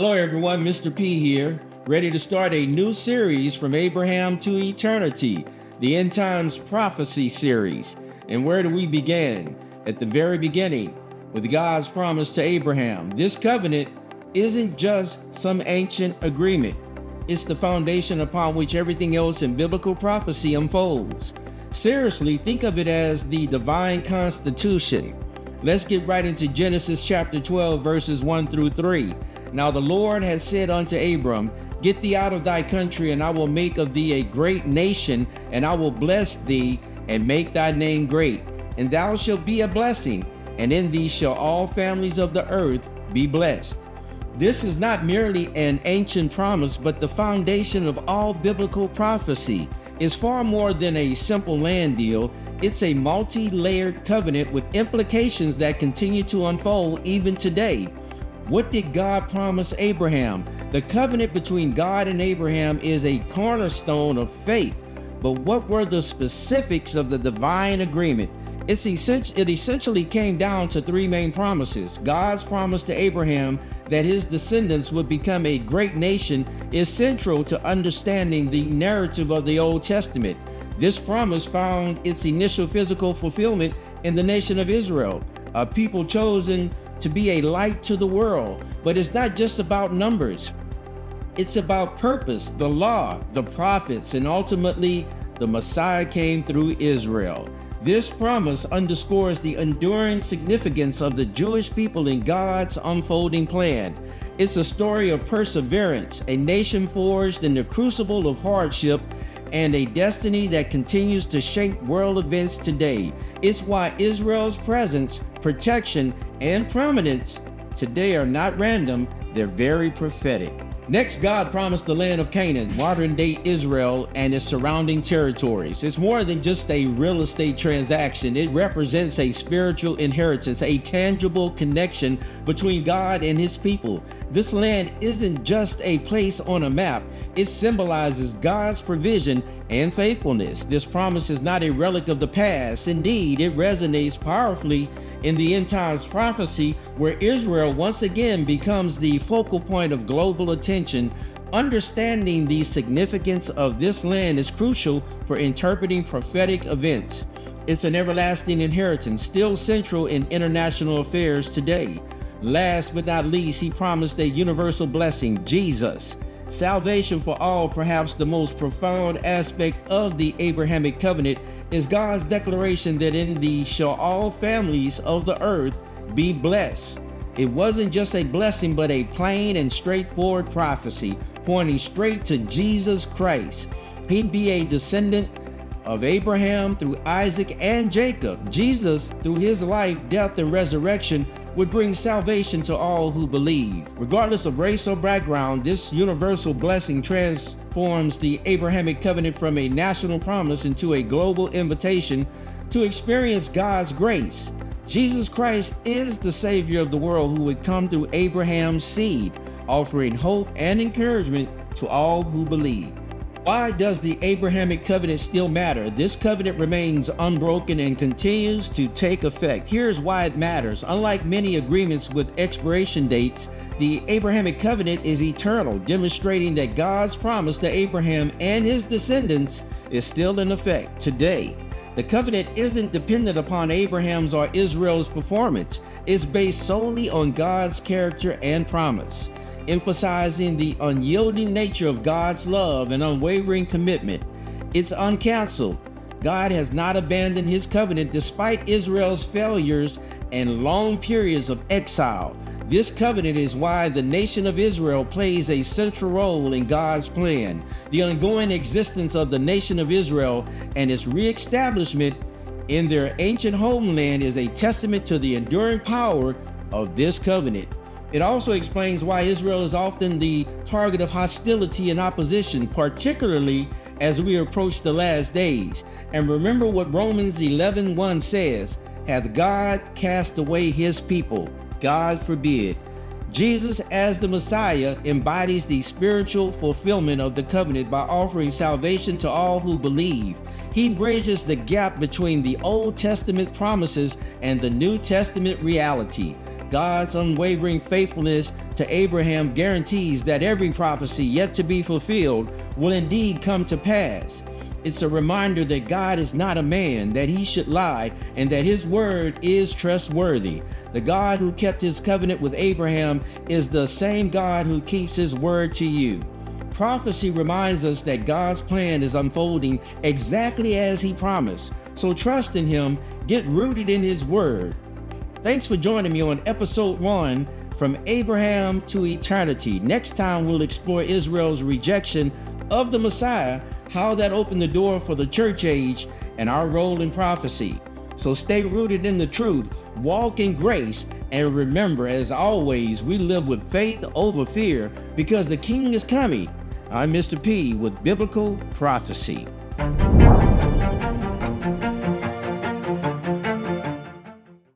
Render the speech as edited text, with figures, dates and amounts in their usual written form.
Hello everyone, Mr. P here, ready to start a new series from Abraham to eternity, the End Times Prophecy series. And where do we begin? At the very beginning, with God's promise to Abraham. This covenant isn't just some ancient agreement. It's the foundation upon which everything else in biblical prophecy unfolds. Seriously, think of it as the divine constitution. Let's get right into Genesis chapter 12, verses 1 through 3. Now the Lord had said unto Abram, Get thee out of thy country, and I will make of thee a great nation, and I will bless thee, and make thy name great. And thou shalt be a blessing, and in thee shall all families of the earth be blessed. This is not merely an ancient promise, but the foundation of all biblical prophecy. It's far more than a simple land deal. It's a multi-layered covenant with implications that continue to unfold even today. What did God promise Abraham? The covenant between God and Abraham is a cornerstone of faith. But what were the specifics of the divine agreement? It essentially came down to three main promises. God's promise to Abraham that his descendants would become a great nation is central to understanding the narrative of the Old Testament. This promise found its initial physical fulfillment in the nation of Israel, a people chosen to be a light to the world. But it's not just about numbers. It's about purpose, the law, the prophets, and ultimately the Messiah came through Israel. This promise underscores the enduring significance of the Jewish people in God's unfolding plan. It's a story of perseverance, a nation forged in the crucible of hardship, and a destiny that continues to shape world events today. It's why Israel's presence, protection, and prominence today are not random, they're very prophetic. Next, God promised the land of Canaan, modern-day Israel, and its surrounding territories. It's more than just a real estate transaction. It represents a spiritual inheritance, a tangible connection between God and his people. This land isn't just a place on a map. It symbolizes God's provision and faithfulness. This promise is not a relic of the past. Indeed, it resonates powerfully in the end times prophecy, where Israel once again becomes the focal point of global attention. Understanding the significance of this land is crucial for interpreting prophetic events. It's an everlasting inheritance, still central in international affairs today. Last but not least, he promised a universal blessing, Jesus. Salvation for all. Perhaps the most profound aspect of the Abrahamic Covenant is God's declaration that in thee shall all families of the earth be blessed. It wasn't just a blessing, but a plain and straightforward prophecy pointing straight to Jesus Christ. He'd be a descendant of Abraham through Isaac and Jacob. Jesus, through his life, death, and resurrection, would bring salvation to all who believe. Regardless of race or background, this universal blessing transforms the Abrahamic Covenant from a national promise into a global invitation to experience God's grace. Jesus Christ is the Savior of the world who would come through Abraham's seed, offering hope and encouragement to all who believe. Why does the Abrahamic Covenant still matter? This covenant remains unbroken and continues to take effect. Here's why it matters. Unlike many agreements with expiration dates, the Abrahamic Covenant is eternal, demonstrating that God's promise to Abraham and his descendants is still in effect today. The covenant isn't dependent upon Abraham's or Israel's performance. It's based solely on God's character and promise, emphasizing the unyielding nature of God's love and unwavering commitment. It's uncanceled. God has not abandoned his covenant despite Israel's failures and long periods of exile. This covenant is why the nation of Israel plays a central role in God's plan. The ongoing existence of the nation of Israel and its reestablishment in their ancient homeland is a testament to the enduring power of this covenant. It also explains why Israel is often the target of hostility and opposition, particularly as we approach the last days. And remember what Romans 11:1 says, Hath God cast away his people? God forbid. Jesus, as the Messiah, embodies the spiritual fulfillment of the covenant by offering salvation to all who believe. He bridges the gap between the Old Testament promises and the New Testament reality. God's unwavering faithfulness to Abraham guarantees that every prophecy yet to be fulfilled will indeed come to pass. It's a reminder that God is not a man that he should lie, and that his word is trustworthy. The God who kept his covenant with Abraham is the same God who keeps his word to you. Prophecy reminds us that God's plan is unfolding exactly as he promised. So trust in him, get rooted in his word. Thanks for joining me on episode 1, From Abraham to Eternity. Next time we'll explore Israel's rejection of the Messiah, how that opened the door for the church age, and our role in prophecy. So stay rooted in the truth, walk in grace, and remember, as always, we live with faith over fear because the King is coming. I'm Mr. P with Biblical Prophecy.